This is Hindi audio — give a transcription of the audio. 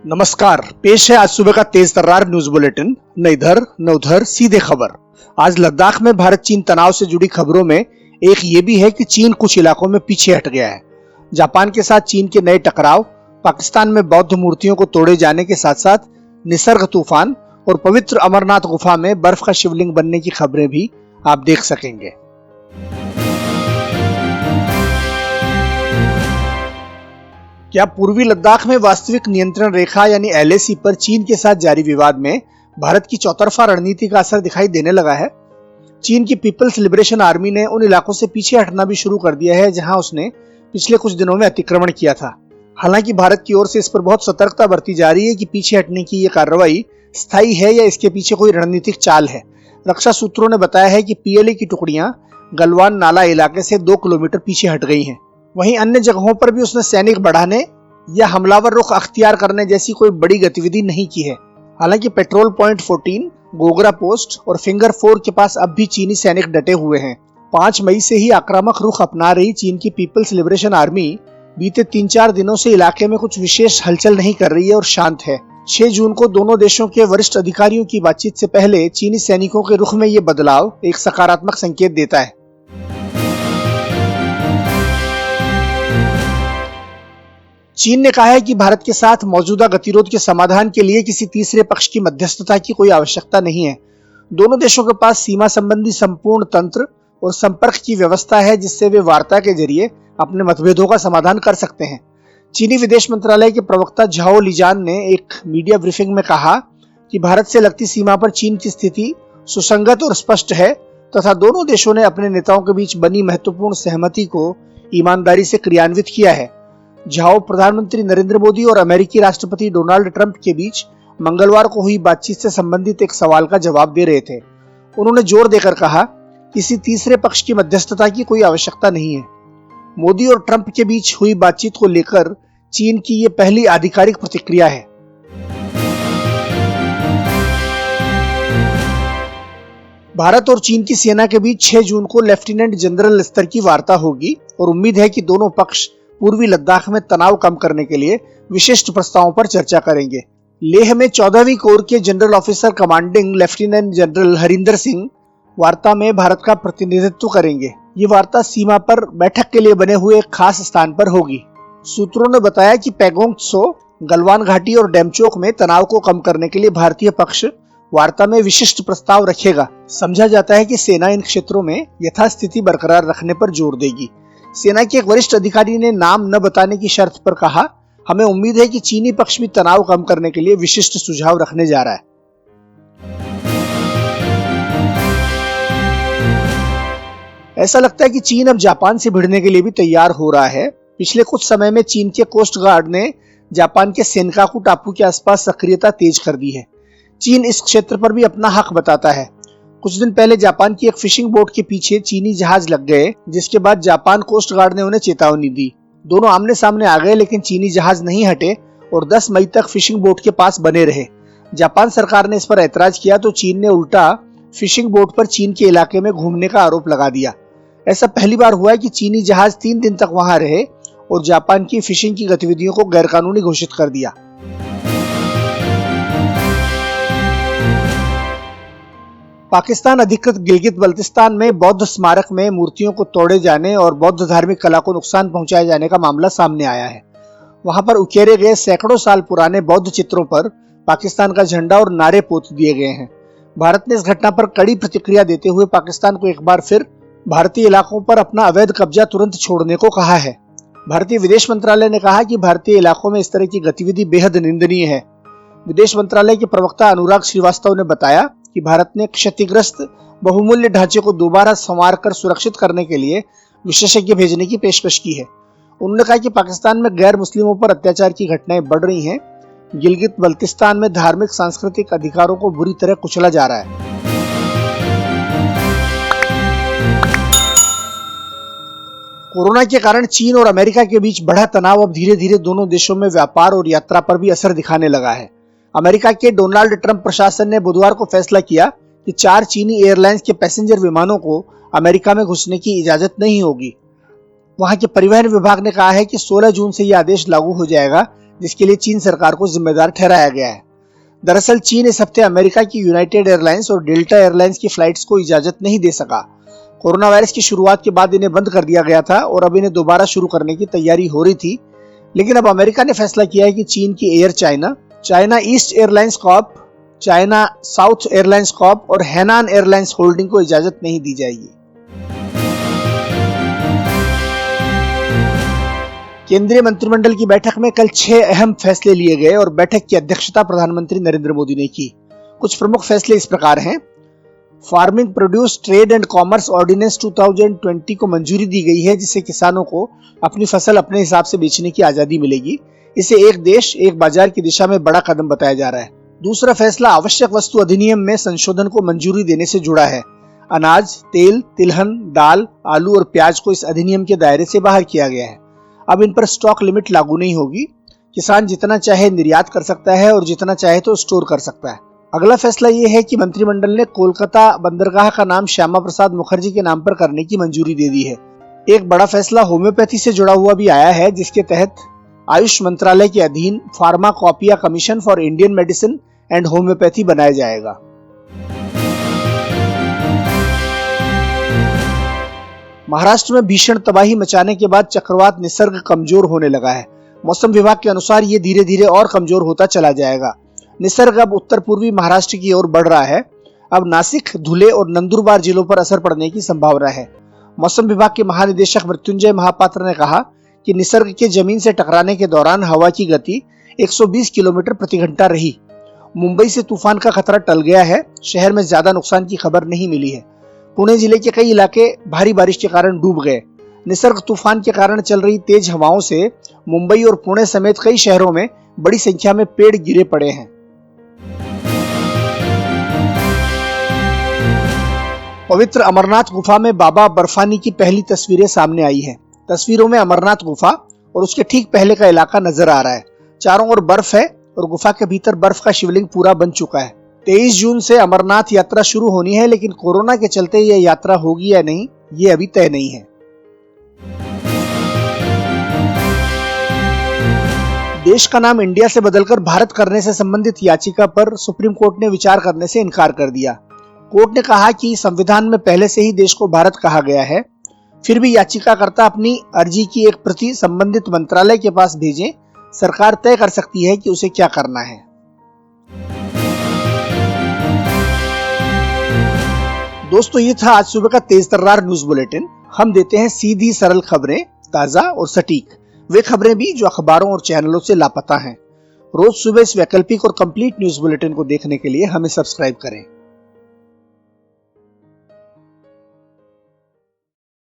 नमस्कार, पेश है आज सुबह का तेज तर्रार न्यूज बुलेटिन। न इधर न उधर, सीधे खबर। आज लद्दाख में भारत चीन तनाव से जुड़ी खबरों में एक ये भी है कि चीन कुछ इलाकों में पीछे हट गया है। जापान के साथ चीन के नए टकराव, पाकिस्तान में बौद्ध मूर्तियों को तोड़े जाने के साथ साथ निसर्ग तूफान और पवित्र अमरनाथ गुफा में बर्फ का शिवलिंग बनने की खबरें भी आप देख सकेंगे। क्या पूर्वी लद्दाख में वास्तविक नियंत्रण रेखा यानी LAC पर चीन के साथ जारी विवाद में भारत की चौतरफा रणनीति का असर दिखाई देने लगा है? चीन की पीपल्स लिबरेशन आर्मी ने उन इलाकों से पीछे हटना भी शुरू कर दिया है जहां उसने पिछले कुछ दिनों में अतिक्रमण किया था। हालांकि भारत की ओर से इस पर बहुत सतर्कता बरती जा रही है कि पीछे हटने की ये कार्रवाई स्थायी है या इसके पीछे कोई रणनीतिक चाल है। रक्षा सूत्रों ने बताया है कि PLA की टुकड़ियां गलवान नाला इलाके से 2 किलोमीटर पीछे हट गई हैं। वहीं अन्य जगहों पर भी उसने सैनिक बढ़ाने या हमलावर रुख अख्तियार करने जैसी कोई बड़ी गतिविधि नहीं की है। हालांकि पेट्रोल पॉइंट 14, गोगरा पोस्ट और फिंगर 4 के पास अब भी चीनी सैनिक डटे हुए हैं। 5 मई से ही आक्रामक रुख अपना रही चीन की पीपल्स लिबरेशन आर्मी बीते 3-4 दिनों से इलाके में कुछ विशेष हलचल नहीं कर रही है और शांत है। 6 जून को दोनों देशों के वरिष्ठ अधिकारियों की बातचीत से पहले चीनी सैनिकों के रुख में ये बदलाव एक सकारात्मक संकेत देता है। चीन ने कहा है कि भारत के साथ मौजूदा गतिरोध के समाधान के लिए किसी तीसरे पक्ष की मध्यस्थता की कोई आवश्यकता नहीं है। दोनों देशों के पास सीमा संबंधी संपूर्ण तंत्र और संपर्क की व्यवस्था है जिससे वे वार्ता के जरिए अपने मतभेदों का समाधान कर सकते हैं। चीनी विदेश मंत्रालय के प्रवक्ता झाओ लिजान ने एक मीडिया ब्रीफिंग में कहा कि भारत से लगती सीमा पर चीन की स्थिति सुसंगत और स्पष्ट है तथा दोनों देशों ने अपने नेताओं के बीच बनी महत्वपूर्ण सहमति को ईमानदारी से क्रियान्वित किया है। झाओ प्रधानमंत्री नरेंद्र मोदी और अमेरिकी राष्ट्रपति डोनाल्ड ट्रंप के बीच मंगलवार को हुई बातचीत से संबंधित एक सवाल का जवाब दे रहे थे। उन्होंने जोर देकर कहा, किसी तीसरे पक्ष की मध्यस्थता की कोई आवश्यकता नहीं है। मोदी और ट्रंप के बीच हुई बातचीत को लेकर चीन की ये पहली आधिकारिक प्रतिक्रिया है। भारत और चीन की सेना के बीच 6 जून को लेफ्टिनेंट जनरल स्तर की वार्ता होगी और उम्मीद है कि दोनों पक्ष पूर्वी लद्दाख में तनाव कम करने के लिए विशिष्ट प्रस्तावों पर चर्चा करेंगे। लेह में 14वीं कोर के general officer commanding lieutenant general Harinder Singh वार्ता में भारत का प्रतिनिधित्व करेंगे। ये वार्ता सीमा पर बैठक के लिए बने हुए एक खास स्थान पर होगी। सूत्रों ने बताया कि पैगोंग त्सो, गलवान घाटी और डेमचोक में तनाव को कम करने के लिए भारतीय पक्ष वार्ता में विशिष्ट प्रस्ताव रखेगा। समझा जाता है कि सेना इन क्षेत्रों में यथास्थिति बरकरार रखने पर जोर देगी। सेना के एक वरिष्ठ अधिकारी ने नाम न बताने की शर्त पर कहा, हमें उम्मीद है कि चीनी पक्ष भी तनाव कम करने के लिए विशिष्ट सुझाव रखने जा रहा है। ऐसा लगता है कि चीन अब जापान से भिड़ने के लिए भी तैयार हो रहा है। पिछले कुछ समय में चीन के कोस्ट गार्ड ने जापान के सेनकाकू टापू के आसपास सक्रियता तेज कर दी है। चीन इस क्षेत्र पर भी अपना हक बताता है। कुछ दिन पहले जापान की एक फिशिंग बोट के पीछे चीनी जहाज लग गए, जिसके बाद जापान कोस्ट गार्ड ने उन्हें चेतावनी दी। दोनों आमने सामने आ गए लेकिन चीनी जहाज नहीं हटे और 10 मई तक फिशिंग बोट के पास बने रहे। जापान सरकार ने इस पर ऐतराज किया तो चीन ने उल्टा फिशिंग बोट पर चीन के इलाके में घूमने का आरोप लगा दिया। ऐसा पहली बार हुआ है कि चीनी जहाज 3 दिन तक वहां रहे और जापान की फिशिंग की गतिविधियों को गैरकानूनी घोषित कर दिया। पाकिस्तान अधिकृत गिलगित बल्तिस्तान में बौद्ध स्मारक में मूर्तियों को तोड़े जाने और बौद्ध धार्मिक कला को नुकसान पहुंचाए जाने का मामला सामने आया है। वहां पर उकेरे गए सैकड़ों साल पुराने बौद्ध चित्रों पर पाकिस्तान का झंडा और नारे पोत दिए गए हैं। भारत ने इस घटना पर कड़ी प्रतिक्रिया देते हुए पाकिस्तान को एक बार फिर भारतीय इलाकों पर अपना अवैध कब्जा तुरंत छोड़ने को कहा है। भारतीय विदेश मंत्रालय ने कहा कि भारतीय इलाकों में इस तरह की गतिविधि बेहद निंदनीय है। विदेश मंत्रालय के प्रवक्ता अनुराग श्रीवास्तव ने बताया कि भारत ने क्षतिग्रस्त बहुमूल्य ढांचे को दोबारा संवार कर सुरक्षित करने के लिए विशेषज्ञ भेजने की पेशकश की है। उन्होंने कहा कि पाकिस्तान में गैर मुस्लिमों पर अत्याचार की घटनाएं बढ़ रही हैं। गिलगित बल्तिस्तान में धार्मिक सांस्कृतिक अधिकारों को बुरी तरह कुचला जा रहा है। कोरोना के कारण चीन और अमेरिका के बीच बढ़ा तनाव अब धीरे धीरे दोनों देशों में व्यापार और यात्रा पर भी असर दिखाने लगा है। अमेरिका के डोनाल्ड ट्रंप प्रशासन ने बुधवार को फैसला किया कि 4 चीनी एयरलाइंस के पैसेंजर विमानों को अमेरिका में घुसने की इजाजत नहीं होगी। वहां के परिवहन विभाग ने कहा है कि 16 जून से यह आदेश लागू हो जाएगा, जिसके लिए चीन सरकार को जिम्मेदार ठहराया गया है। दरअसल चीन इस हफ्ते अमेरिका की यूनाइटेड एयरलाइंस और डेल्टा एयरलाइंस की फ्लाइट्स को इजाजत नहीं दे सका। कोरोना वायरस की शुरुआत के बाद इन्हें बंद कर दिया गया था और अब इन्हें दोबारा शुरू करने की तैयारी हो रही थी, लेकिन अब अमेरिका ने फैसला किया है कि चीन की air China, China east airlines Corp, China south airlines Corp और हैनान एयरलाइंस होल्डिंग को इजाजत नहीं दी जाएगी। केंद्रीय मंत्रिमंडल की बैठक में कल 6 अहम फैसले लिए गए और बैठक की अध्यक्षता प्रधानमंत्री नरेंद्र मोदी ने की। कुछ प्रमुख फैसले इस प्रकार हैं। Farming produce trade and commerce ordinance 2020 को मंजूरी दी गई है, जिससे किसानों को अपनी फसल अपने हिसाब से बेचने की आजादी मिलेगी। इसे एक देश एक बाजार की दिशा में बड़ा कदम बताया जा रहा है। दूसरा फैसला आवश्यक वस्तु अधिनियम में संशोधन को मंजूरी देने से जुड़ा है। अनाज, तेल, तिलहन, दाल, आलू और प्याज को इस अधिनियम के दायरे से बाहर किया गया है। अब इन पर स्टॉक लिमिट लागू नहीं होगी। किसान जितना चाहे निर्यात कर सकता है और जितना चाहे तो स्टोर कर सकता है। अगला फैसला ये है कि मंत्रिमंडल ने कोलकाता बंदरगाह का नाम श्यामा प्रसाद मुखर्जी के नाम पर करने की मंजूरी दे दी है। एक बड़ा फैसला होम्योपैथी से जुड़ा हुआ भी आया है, जिसके तहत आयुष मंत्रालय के अधीन pharmacopoeia commission for Indian medicine and homeopathy बनाया जाएगा। महाराष्ट्र में भीषण तबाही मचाने के बाद चक्रवात निसर्ग कमजोर होने लगा है। मौसम विभाग के अनुसार ये धीरे धीरे और कमजोर होता चला जाएगा। निसर्ग अब उत्तर पूर्वी महाराष्ट्र की ओर बढ़ रहा है। अब नासिक, धुले और नंदुरबार जिलों पर असर पड़ने की संभावना है। मौसम विभाग के महानिदेशक मृत्युंजय महापात्र ने कहा कि निसर्ग के जमीन से टकराने के दौरान हवा की गति 120 किलोमीटर प्रति घंटा रही। मुंबई से तूफान का खतरा टल गया है। शहर में ज्यादा नुकसान की खबर नहीं मिली है। पुणे जिले के कई इलाके भारी बारिश के कारण डूब गए। निसर्ग तूफान के कारण चल रही तेज हवाओं से मुंबई और पुणे समेत कई शहरों में बड़ी संख्या में पेड़ गिरे पड़े हैं। पवित्र अमरनाथ गुफा में बाबा बर्फानी की पहली तस्वीरें सामने आई हैं। तस्वीरों में अमरनाथ गुफा और उसके ठीक पहले का इलाका नजर आ रहा है। चारों ओर बर्फ है और गुफा के भीतर बर्फ का शिवलिंग पूरा बन चुका है। 23 जून से अमरनाथ यात्रा शुरू होनी है, लेकिन कोरोना के चलते यह यात्रा होगी या नहीं, ये अभी तय नहीं है। देश का नाम इंडिया से बदलकर भारत करने से संबंधित याचिका पर सुप्रीम कोर्ट ने विचार करने से इनकार कर दिया। कोर्ट ने कहा कि संविधान में पहले से ही देश को भारत कहा गया है, फिर भी याचिकाकर्ता अपनी अर्जी की एक प्रति संबंधित मंत्रालय के पास भेजें। सरकार तय कर सकती है कि उसे क्या करना है। दोस्तों, ये था आज सुबह का तेज तर्रार न्यूज बुलेटिन। हम देते हैं सीधी सरल खबरें, ताजा और सटीक, वे खबरें भी जो अखबारों और चैनलों से लापता हैं। रोज सुबह इस वैकल्पिक और कंप्लीट न्यूज बुलेटिन को देखने के लिए हमें सब्सक्राइब करें।